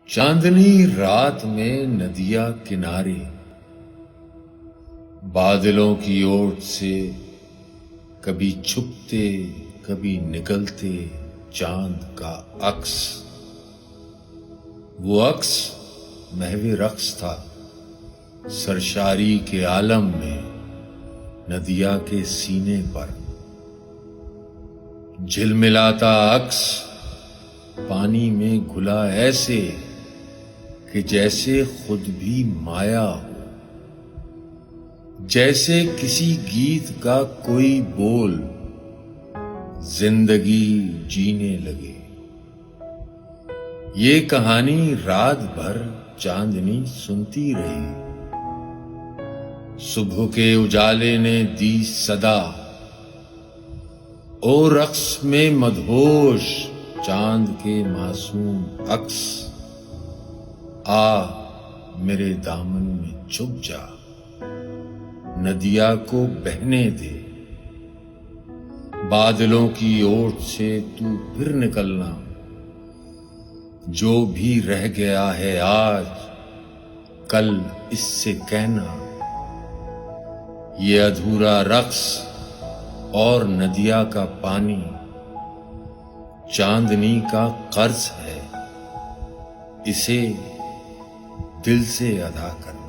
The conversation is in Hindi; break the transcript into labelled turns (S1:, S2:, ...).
S1: चांदनी रात में नदिया किनारे, बादलों की ओट से कभी छुपते कभी निकलते चांद का अक्स। वो अक्स महवे रक्स था सरशारी के आलम में नदिया के सीने पर। झिलमिलाता अक्स पानी में घुला ऐसे कि जैसे खुद भी माया हो, जैसे किसी गीत का कोई बोल जिंदगी जीने लगे। ये कहानी रात भर चांदनी सुनती रही। सुबह के उजाले ने दी सदा, ओ रक्स में मदहोश चांद के मासूम अक्स। आ मेरे दामन में छुप जा, नदिया को बहने दे। बादलों की ओट से तू फिर निकलना, जो भी रह गया है आज कल इससे कहना। ये अधूरा रक्स और नदिया का पानी चांदनी का कर्ज है, इसे दिल से अदा करना।